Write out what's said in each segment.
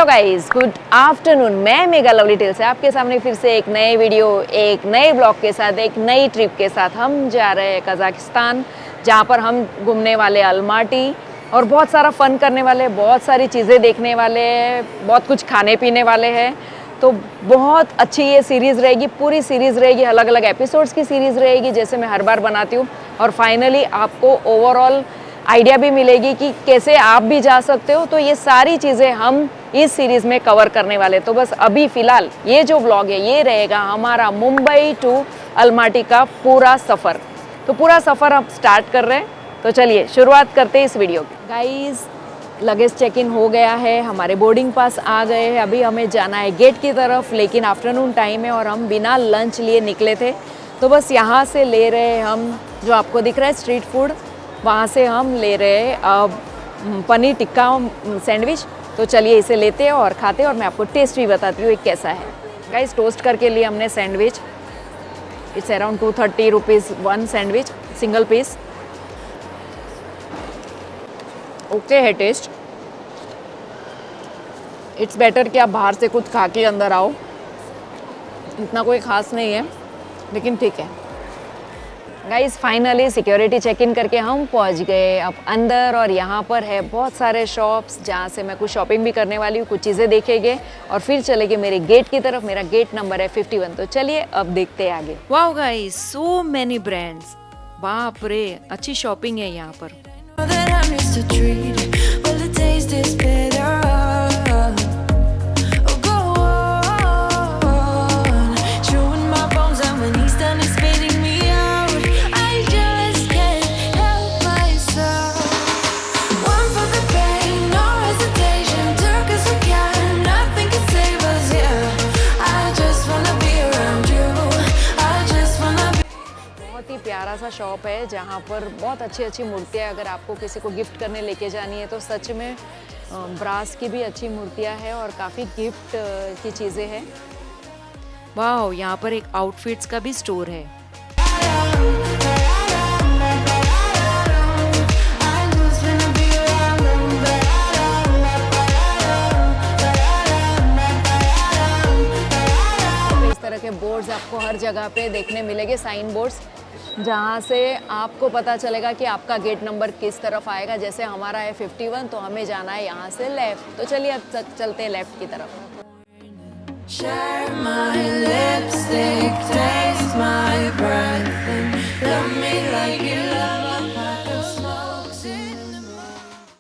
Guys, good afternoon. मैं mega lovely tell से आपके सामने फिर से एक नए वीडियो, एक नए ब्लॉग के साथ, एक नई ट्रिप के साथ हम जा रहे हैं कजाकिस्तान, जहाँ पर हम घूमने वाले अलमाटी और बहुत सारा फन करने वाले, बहुत सारी चीज़ें देखने वाले, बहुत कुछ खाने पीने वाले हैं। तो बहुत अच्छी ये सीरीज़ रहेगी, पूरी सीरीज़ रहेगी, अलग अलग एपिसोड्स की सीरीज़ रहेगी जैसे मैं हर बार बनाती हूँ। और फाइनली आपको ओवरऑल आइडिया भी मिलेगी कि कैसे आप भी जा सकते हो। तो ये सारी चीज़ें हम इस सीरीज़ में कवर करने वाले। तो बस अभी फ़िलहाल ये जो व्लॉग है ये रहेगा हमारा मुंबई टू अलमाटी का पूरा सफ़र। तो पूरा सफ़र हम स्टार्ट कर रहे हैं। तो चलिए शुरुआत करते हैं इस वीडियो की। गाइस, लगेज चेक इन हो गया है, हमारे बोर्डिंग पास आ गए हैं। अभी हमें जाना है गेट की तरफ, लेकिन आफ्टरनून टाइम है और हम बिना लंच लिए निकले थे। तो बस यहाँ से ले रहे हैं हम, जो आपको दिख रहा है स्ट्रीट फूड, वहाँ से हम ले रहे हैं पनीर टिक्का सैंडविच। तो चलिए इसे लेते हैं और खाते हैं और मैं आपको टेस्ट भी बताती हूँ ये कैसा है। गाइस, टोस्ट करके लिए हमने sandwich. It's around 230 rupees one sandwich, single piece. Okay है टेस्ट। इट्स बेटर कि आप बाहर से कुछ खा के अंदर आओ। इतना कोई ख़ास नहीं है, लेकिन ठीक है। Guys, finally security check in करके हम पहुंच गए अब अंदर। और यहाँ पर है बहुत सारे शॉप्स जहाँ से मैं कुछ शॉपिंग भी करने वाली हूँ, कुछ चीज़ें देखेंगे और फिर चलेंगे मेरे गेट की तरफ। मेरा गेट नंबर है 51। तो चलिए अब देखते हैं आगे। Wow guys, so many brands, बाप रे, अच्छी शॉपिंग है यहाँ पर। प्यारा सा शॉप है जहाँ पर बहुत अच्छी अच्छी मूर्तियाँ, अगर आपको किसी को गिफ्ट करने लेके जानी है तो सच में ब्रास की भी अच्छी मूर्तियाँ हैं और काफ़ी गिफ्ट की चीज़ें हैं। वाह, यहाँ पर एक आउटफिट्स का भी स्टोर है। इस तरह के बोर्ड्स आपको हर जगह पे देखने मिलेंगे, साइन बोर्ड्स, जहाँ से आपको पता चलेगा कि आपका गेट नंबर किस तरफ आएगा। जैसे हमारा है 51, तो हमें जाना है यहाँ से लेफ़्ट। तो चलिए अब चलते हैं लेफ़्ट की तरफ।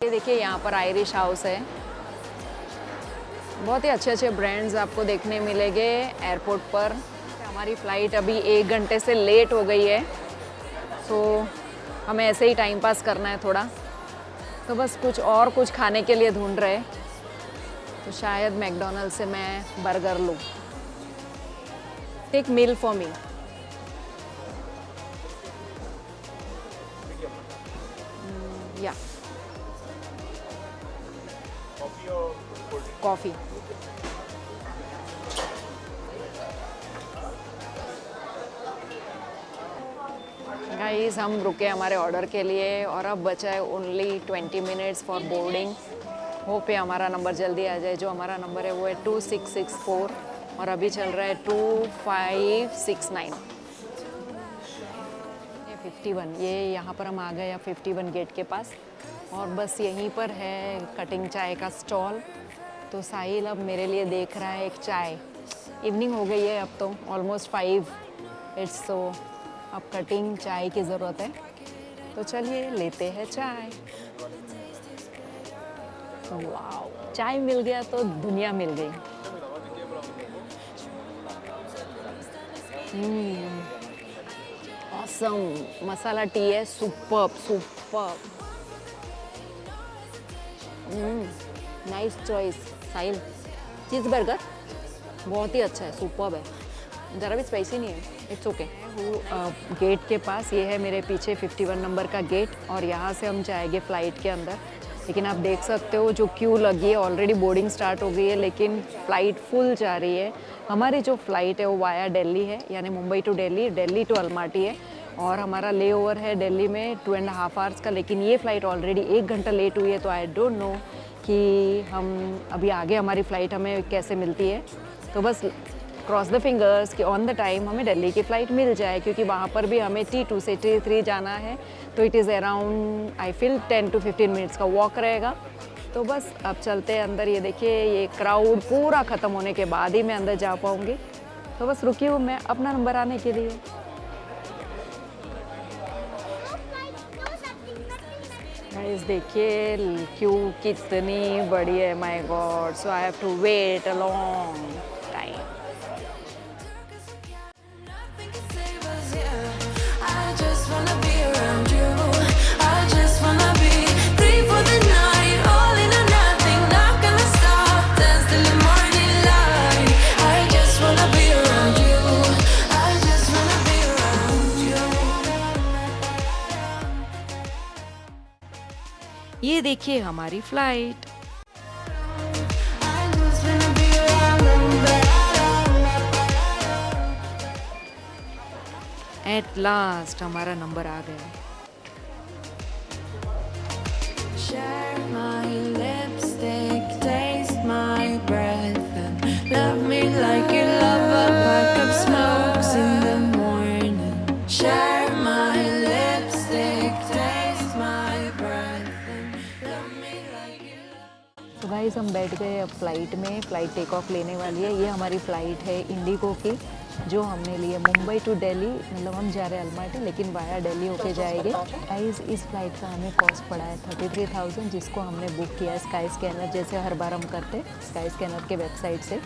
ये देखिए, यहाँ पर आयरिश हाउस है। बहुत ही अच्छे अच्छे ब्रांड्स आपको देखने मिलेंगे एयरपोर्ट पर। हमारी फ़्लाइट अभी 1 घंटे से लेट हो गई है, तो हमें ऐसे ही टाइम पास करना है थोड़ा। तो बस कुछ खाने के लिए ढूंढ रहे, तो शायद मैकडॉनल्ड से मैं बर्गर लूँ। Take meal for me. या कॉफ़ी। गाइस, हम रुके हमारे ऑर्डर के लिए और अब बचा है only 20 minutes for boarding. Hope है हमारा नंबर जल्दी आ जाए। जो हमारा नंबर है वो है 2664 और अभी चल रहा है 2569। 51, ये यहाँ पर हम आ गए अब 51 गेट के पास। और बस यहीं पर है कटिंग चाय का स्टॉल। तो साहिल अब मेरे लिए देख रहा है एक चाय। इवनिंग हो गई है, अब तो ऑलमोस्ट 5 इट्स, सो अब कटिंग चाय की ज़रूरत है। तो चलिए लेते हैं चाय। वाओ, चाय मिल गया तो दुनिया मिल गई। ऑसम मसाला टी है, सुपर्ब। नाइस चॉइस साहिल। चीज़ बर्गर बहुत ही अच्छा है, सुपर्ब है, ज़रा भी स्पाइसी नहीं है, इट्स ओके। गेट के पास ये है मेरे पीछे 51 नंबर का गेट और यहाँ से हम जाएंगे फ़्लाइट के अंदर। लेकिन आप देख सकते हो जो क्यू लगी है, ऑलरेडी बोर्डिंग स्टार्ट हो गई है, लेकिन फ़्लाइट फुल जा रही है। हमारी जो फ़्लाइट है वो वाया दिल्ली है, यानी Mumbai to Delhi, Delhi to Almaty है। और हमारा ले ओवर है दिल्ली में 2.5 आवर्स का, लेकिन ये फ़्लाइट ऑलरेडी 1 घंटा लेट हुई है। तो आई डोंट नो कि हम अभी आगे हमारी फ़्लाइट हमें कैसे मिलती है। तो बस क्रॉस द फिंगर्स कि ऑन द टाइम हमें दिल्ली की फ़्लाइट मिल जाए, क्योंकि वहाँ पर भी हमें T2 से T3 जाना है। तो it is around I feel 10 to 15 minutes का वॉक रहेगा। तो बस अब चलते हैं अंदर। ये देखिए, ये क्राउड पूरा ख़त्म होने के बाद ही मैं अंदर जा पाऊँगी। तो बस रुकी हूँ मैं अपना नंबर आने के लिए। गाइस देखिए क्यू कितनी बड़ी है, my god. So I have to wait a long time. ये देखिए हमारी फ्लाइट। एट लास्ट हमारा नंबर आ गया। Share my lipstick, taste my breath, and love me like you love a pack of smokes in the morning. Share my lipstick, taste my breath, and love me like you love. तो guys हम बैठ गए अब flight में। Flight take off लेने वाली है। ये हमारी फ़्लाइट है इंडिगो की, जो हमने लिए मुंबई टू दिल्ली। मतलब हम जा रहे हैं अल्माटी, लेकिन वाया दिल्ली होके जाएंगे। गाइस इस फ्लाइट का हमें कॉस्ट पड़ा है 33,000, जिसको हमने बुक किया है स्काई स्कैनर, जैसे हर बार हम करते हैं स्काई स्कैनर के वेबसाइट से।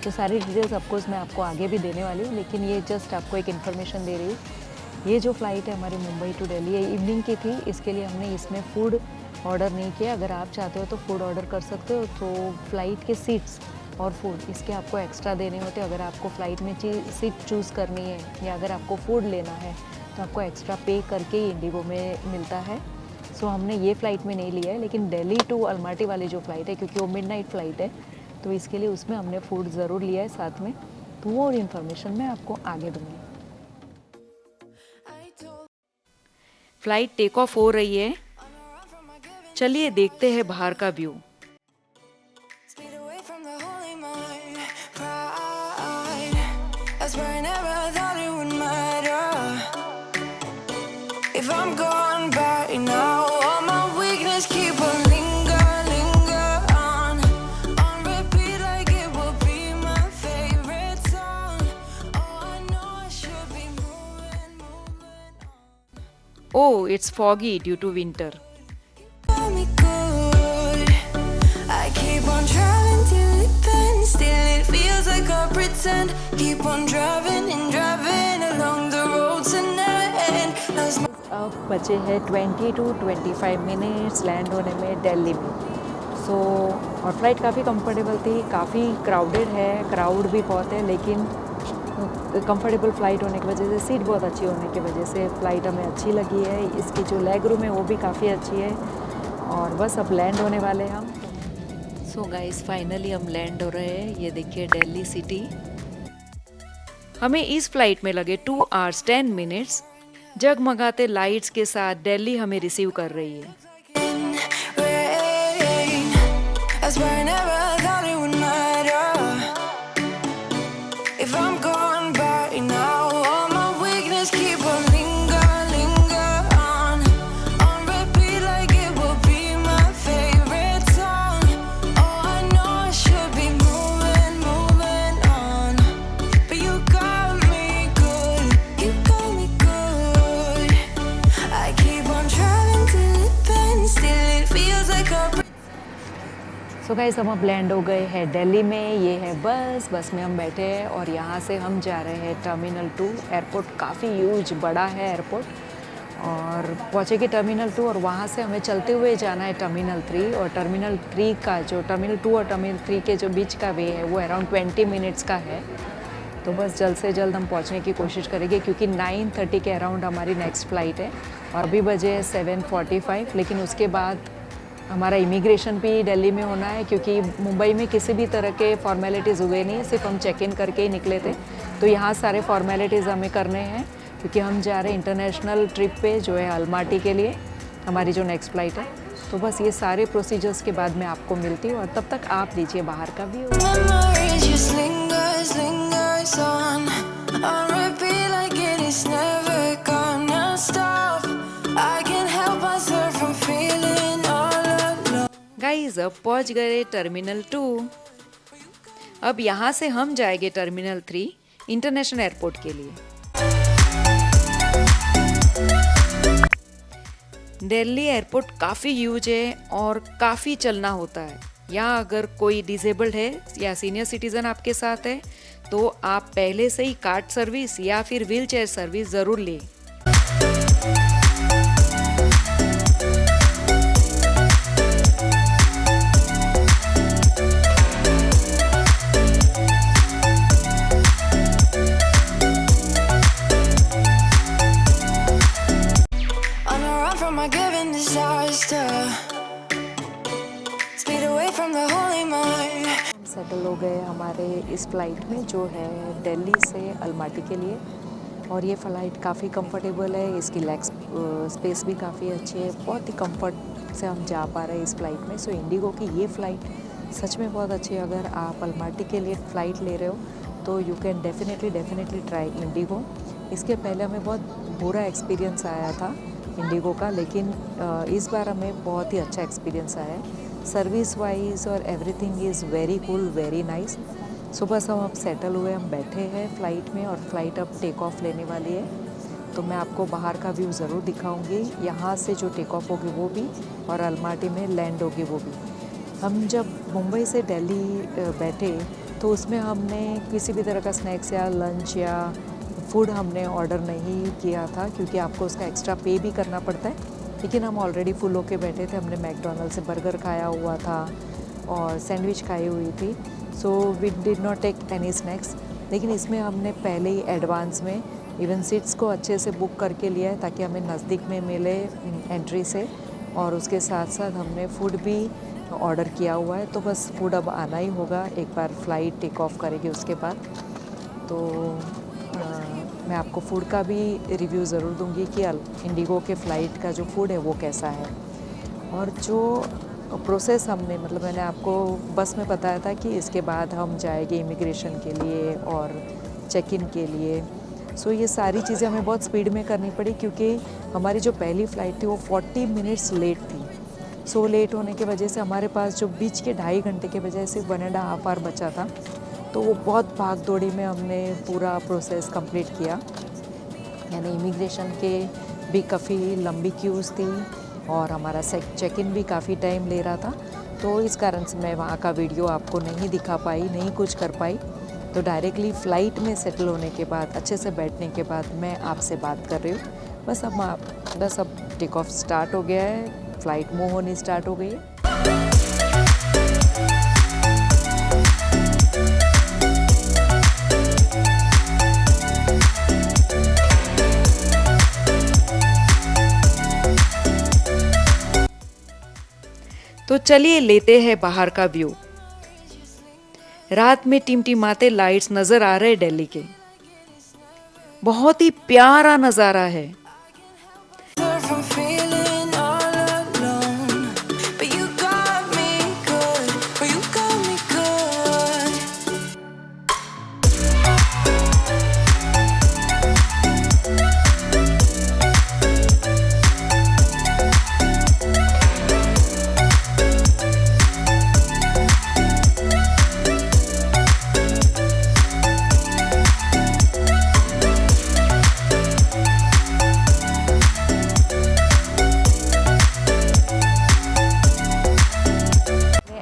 तो सारी डिटेल्स ऑफकोर्स मैं आपको आगे भी देने वाली हूँ, लेकिन ये जस्ट आपको एक इन्फॉर्मेशन दे रही हूँ। ये जो फ़्लाइट है हमारी मुंबई टू दिल्ली, ये इवनिंग की थी, इसके लिए हमने इसमें फ़ूड ऑर्डर नहीं किया। अगर आप चाहते हो तो फ़ूड ऑर्डर कर सकते हो। तो फ़्लाइट के सीट्स और फूड इसके आपको एक्स्ट्रा देने होते हैं। अगर आपको फ़्लाइट में सीट चूज़ करनी है या अगर आपको फूड लेना है तो आपको एक्स्ट्रा पे करके ही इंडिगो में मिलता है। सो हमने ये फ़्लाइट में नहीं लिया है, लेकिन दिल्ली टू अल्माटी वाली जो फ़्लाइट है, क्योंकि वो मिडनाइट फ़्लाइट है, तो इसके लिए उसमें हमने फ़ूड ज़रूर लिया है साथ में। तो वो और इन्फॉर्मेशन मैं आपको आगे दूँगी। फ़्लाइट टेक ऑफ हो रही है। चलिए देखते हैं बाहर का view. If I'm gone by now, all my weakness keep on linger on repeat like it will be my favorite song. Oh, I know I should be moving on. Oh, it's foggy due to winter. Call me good. I keep on traveling till it bends, still it feels like I pretend. Keep on driving and driving along the road tonight. अब बचे हैं 20 to 25 minutes land होने में दिल्ली में। सो और flight काफ़ी comfortable थी, काफ़ी क्राउडेड है, क्राउड भी बहुत है, लेकिन कंफर्टेबल फ़्लाइट होने की वजह से, सीट बहुत अच्छी होने की वजह से फ़्लाइट हमें अच्छी लगी है। इसकी जो लेग रूम है वो भी काफ़ी अच्छी है। और बस अब लैंड होने वाले हैं हम। सो गाइस फाइनली हम लैंड हो रहे हैं। ये देखिए दिल्ली सिटी। हमें इस फ्लाइट में लगे 2 hours 10 minutes। जगमगाते लाइट्स के साथ दिल्ली हमें रिसीव कर रही है। सो गाइस हम अब लैंड हो गए हैं दिल्ली में। ये है बस में हम बैठे हैं और यहाँ से हम जा रहे हैं टर्मिनल 2। एयरपोर्ट काफ़ी ह्यूज बड़ा है एयरपोर्ट, और पहुँचेगी टर्मिनल 2 और वहाँ से हमें चलते हुए जाना है टर्मिनल 3। और टर्मिनल 3 का जो टर्मिनल 2 और टर्मिनल 3 के जो बीच का वे है वो अराउंड 20 मिनट्स का है। तो बस जल्द से जल्द हम पहुँचने की कोशिश करेंगे, क्योंकि 9:30 के अराउंड हमारी नेक्स्ट फ़्लाइट है और अभी बजे 7:45। लेकिन उसके बाद हमारा इमिग्रेशन भी दिल्ली में होना है, क्योंकि मुंबई में किसी भी तरह के फॉर्मेलिटीज़ हुए नहीं, सिर्फ हम चेक इन करके ही निकले थे। तो यहाँ सारे फॉर्मेलिटीज़ हमें करने हैं, क्योंकि हम जा रहे हैं इंटरनेशनल ट्रिप पे, जो है अल्माटी के लिए, हमारी जो नेक्स्ट फ़्लाइट है। तो बस ये सारे प्रोसीजर्स के बाद मैं आपको मिलती हूँ और तब तक आप लीजिए बाहर का view. Memories just lingers on repeat like it is never gonna stop. I can't help myself from feeling all alone. Guys अब पहुंच गए टर्मिनल 2। अब यहाँ से हम जाएंगे टर्मिनल 3 इंटरनेशनल एयरपोर्ट के लिए। दिल्ली एयरपोर्ट काफ़ी ह्यूज है और काफ़ी चलना होता है। यहाँ अगर कोई डिसेबल्ड है या सीनियर सिटीज़न आपके साथ है तो आप पहले से ही कार्ट सर्विस या फिर व्हील चेयर सर्विस ज़रूर लें। On a run from my given disaster. Speed away from the holy mind. Settle हो गए हमारे इस फ़्लाइट में जो है दिल्ली से अलमाटी के लिए। और ये फ़्लाइट काफ़ी कंफर्टेबल है, इसकी लेग स्पेस भी काफ़ी अच्छी है, बहुत ही कंफर्ट से हम जा पा रहे हैं इस फ़्लाइट में। सो इंडिगो की ये फ़्लाइट सच में बहुत अच्छी है। अगर आप अलमाटी के लिए फ़्लाइट ले रहे हो तो you can definitely try Indigo. इसके पहले हमें बहुत बुरा एक्सपीरियंस आया था इंडिगो का, लेकिन इस बार हमें बहुत ही अच्छा एक्सपीरियंस आया है। सर्विस वाइज और everything is very cool, very nice. So बस हम अब सेटल हुए, हम बैठे हैं फ़्लाइट में और फ़्लाइट अब टेक ऑफ लेने वाली है। तो मैं आपको बाहर का व्यू ज़रूर दिखाऊंगी, यहाँ से जो टेक ऑफ होगी वो भी और अलमाटी में लैंड होगी वो भी। हम जब मुंबई से दिल्ली बैठे तो उसमें हमने किसी भी तरह का स्नैक्स या लंच या फूड हमने ऑर्डर नहीं किया था, क्योंकि आपको उसका एक्स्ट्रा पे भी करना पड़ता है। लेकिन हम ऑलरेडी फुल होके बैठे थे, हमने मैकडोनल्ड से बर्गर खाया हुआ था और सैंडविच खाई हुई थी। So we did not take any snacks. लेकिन इसमें हमने पहले ही एडवांस में इवन सीट्स को अच्छे से बुक करके लिया है ताकि हमें नज़दीक में मिले एंट्री से। और उसके साथ साथ हमने फूड भी ऑर्डर किया हुआ है। तो बस फूड अब आना ही होगा, एक बार फ़्लाइट टेक ऑफ करेगी उसके बाद। तो मैं आपको फूड का भी रिव्यू ज़रूर दूंगी कि इंडिगो के फ़्लाइट का जो फूड है वो कैसा है। और जो प्रोसेस हमने मतलब मैंने आपको बस में बताया था कि इसके बाद हम जाएंगे इमिग्रेशन के लिए और चेक इन के लिए। सो ये सारी चीज़ें हमें बहुत स्पीड में करनी पड़ी, क्योंकि हमारी जो पहली फ़्लाइट थी वो 40 मिनट्स लेट थी। सो लेट होने की वजह से हमारे पास जो बीच के 2.5 घंटे के बजाय सिर्फ 1.5 आवर बचा था। तो वो बहुत भाग दौड़ी में हमने पूरा प्रोसेस कंप्लीट किया। यानी इमिग्रेशन के भी काफ़ी लंबी क्यूज़ थी और हमारा चेक इन भी काफ़ी टाइम ले रहा था। तो इस कारण से मैं वहाँ का वीडियो आपको नहीं दिखा पाई, नहीं कुछ कर पाई। तो डायरेक्टली फ़्लाइट में सेटल होने के बाद, अच्छे से बैठने के बाद मैं आपसे बात कर रही हूँ। बस अब टेक ऑफ स्टार्ट हो गया है, फ़्लाइट मूव होनी स्टार्ट हो गई है। तो चलिए लेते हैं बाहर का व्यू। रात में टिमटिमाते लाइट्स नजर आ रहे दिल्ली के, बहुत ही प्यारा नज़ारा है। From feeling all alone. But you got me good. But you got me good.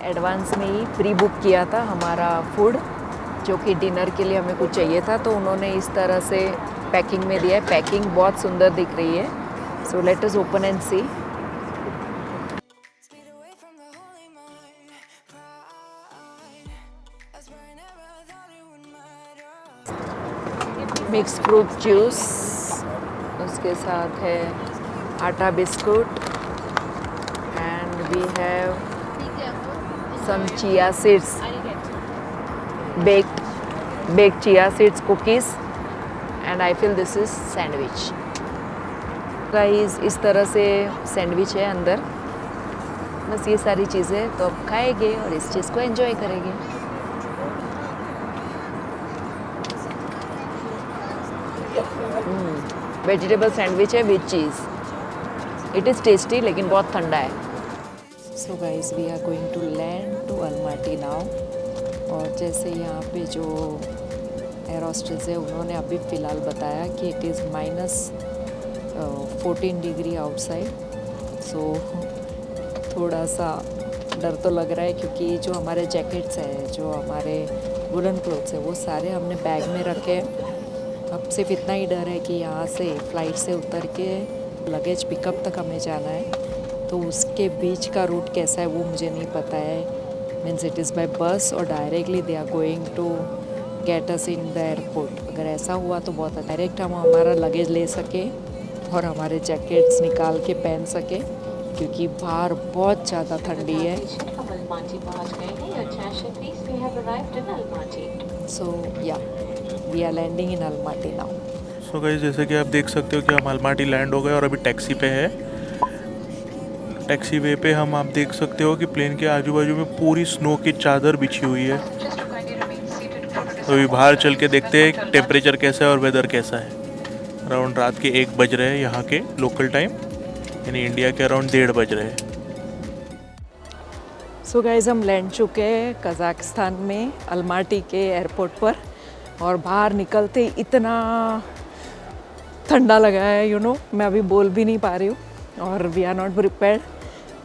Advance में ही प्री बुक किया था हमारा फूड, जो कि डिनर के लिए हमें कुछ चाहिए था। तो उन्होंने इस तरह से पैकिंग में दिया है। पैकिंग बहुत सुंदर दिख रही है। So let us open and see. Speed away from the holy mind. Pride. That's where I never thought it would matter. Mix fruit juice, उसके साथ है आटा biscuit and we have some chia seeds, baked chia seeds cookies, and I feel this is sandwich. Guys इस तरह से sandwich है अंदर। बस ये सारी चीज़ें तो अब खाएंगे और इस चीज़ को एंजॉय करेंगे। वेजिटेबल सैंडविच है with cheese. It is tasty लेकिन बहुत ठंडा है। So guys we are going to land to Almaty now. और जैसे यहाँ पे जो एयर होस्टेस है उन्होंने अभी फ़िलहाल बताया कि इट इज़ -14 डिग्री आउटसाइड। सो थोड़ा सा डर तो लग रहा है क्योंकि जो हमारे जैकेट्स हैं, जो हमारे वुलन क्लोथ्स हैं, वो सारे हमने बैग में रखे हैं। अब सिर्फ इतना ही डर है कि यहाँ से फ़्लाइट से उतर के लगेज पिकअप तक हमें जाना है, तो उसके बीच का रूट कैसा है वो मुझे नहीं पता है। Means it is by bus और directly they are going to get us in the airport. अगर ऐसा हुआ तो बहुत डायरेक्ट हम हमारा लगेज ले सके और हमारे जैकेट्स निकाल के पहन सके, क्योंकि बाहर बहुत ज़्यादा ठंडी है। सो या we are landing in Almaty now. So guys जैसे कि आप देख सकते हो कि हम अलमाटी लैंड हो गए और अभी टैक्सी पे है। टैक्सी वे पे आप देख सकते हो कि प्लेन के आजू बाजू में पूरी स्नो की चादर बिछी हुई है। तो अभी बाहर चल के देखते हैं टेम्परेचर कैसा है और वेदर कैसा है। अराउंड रात के 1 बज रहे हैं यहाँ के लोकल टाइम, यानी इंडिया के अराउंड 1:30 बज रहे हैं। सो गाइस हम लैंड चुके हैं कज़ाकिस्तान में अलमाटी के एयरपोर्ट पर, और बाहर निकलते इतना ठंडा लगा है मैं अभी बोल भी नहीं पा रही हूँ। और वी आर नॉट प्रिपेयर्ड,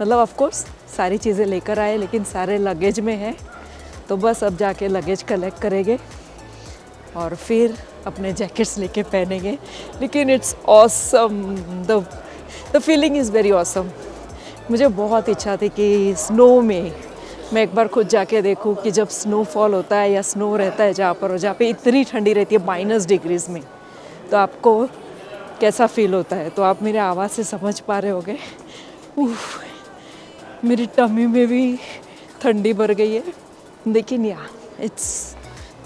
मतलब ऑफ कोर्स सारी चीज़ें लेकर आए लेकिन सारे लगेज में है। तो बस अब जाके लगेज कलेक्ट करेंगे और फिर अपने जैकेट्स लेके पहनेंगे। लेकिन it's awesome, the feeling is very awesome. मुझे बहुत इच्छा थी कि स्नो में मैं एक बार खुद जाके देखूं कि जब स्नोफॉल होता है या स्नो रहता है जहाँ पर, और जहाँ पे इतनी ठंडी रहती है -डिग्रीज़ में, तो आपको कैसा फील होता है। तो आप मेरे आवाज़ से समझ पा रहे होगे, मेरी टमी में भी ठंडी भर गई है। लेकिन या इट्स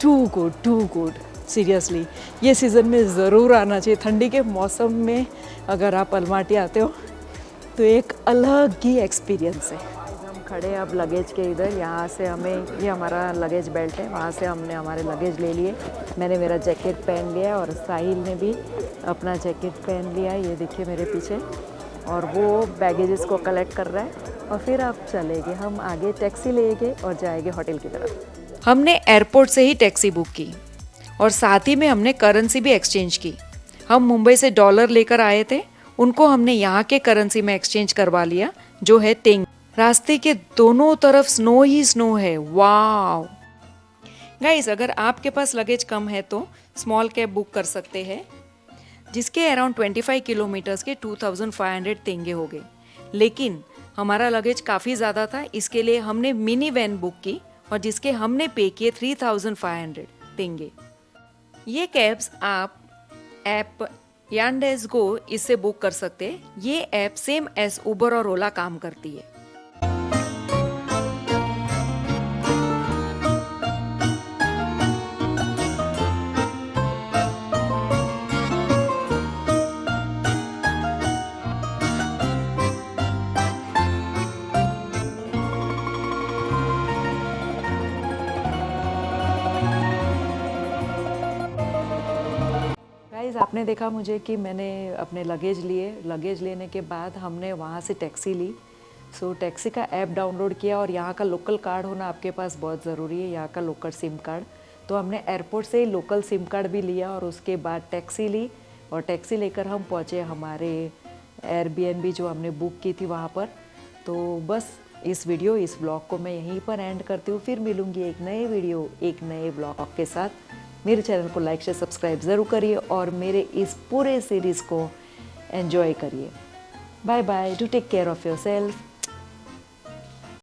टू गुड सीरियसली। ये सीज़न में ज़रूर आना चाहिए। ठंडी के मौसम में अगर आप अलमाटी आते हो तो एक अलग ही एक्सपीरियंस है। हम खड़े अब लगेज के इधर, यहाँ से हमें, ये हमारा लगेज बेल्ट है, वहाँ से हमने हमारे लगेज ले लिए। मैंने मेरा जैकेट पहन लिया और साहिल ने भी अपना जैकेट पहन लिया, ये देखिए मेरे पीछे। और वो बैगेजेस को कलेक्ट कर रहा है और फिर आप चलेंगे, हम आगे टैक्सी लेंगे और जाएंगे होटल की तरफ। हमने एयरपोर्ट से ही टैक्सी बुक की और साथ ही में हमने करेंसी भी एक्सचेंज की। हम मुंबई से डॉलर लेकर आए थे, उनको हमने यहाँ के करेंसी में एक्सचेंज करवा लिया, जो है तेंग। रास्ते के दोनों तरफ स्नो ही स्नो है। वाव गाइस, अगर आपके पास लगेज कम है तो स्मॉल कैब बुक कर सकते हैं, जिसके अराउंड 25 किलोमीटर्स के 2500 तेंगे हो गए। लेकिन हमारा लगेज काफ़ी ज़्यादा था, इसके लिए हमने मिनी वैन बुक की और जिसके हमने पे किए 3500 तेंगे। ये कैब्स आप ऐप यांडेस गो इससे बुक कर सकते हैं। ये ऐप सेम एज उबर और ओला काम करती है। गाइस आपने देखा मुझे कि मैंने अपने लगेज लिए, लगेज लेने के बाद हमने वहाँ से टैक्सी ली। सो टैक्सी का ऐप डाउनलोड किया और यहाँ का लोकल कार्ड होना आपके पास बहुत ज़रूरी है, यहाँ का लोकल सिम कार्ड। तो हमने एयरपोर्ट से लोकल सिम कार्ड भी लिया और उसके बाद टैक्सी ली और टैक्सी लेकर हम पहुँचे हमारे एयरबीएनबी जो हमने बुक की थी वहाँ पर। तो बस इस ब्लॉग को मैं यहीं पर एंड करती हूँ। फिर मिलूँगी एक नए वीडियो, एक नए ब्लॉग के साथ। मेरे चैनल को लाइक शेयर सब्सक्राइब ज़रूर करिए और मेरे इस पूरे सीरीज़ को एंजॉय करिए। Bye bye, do take care of yourself.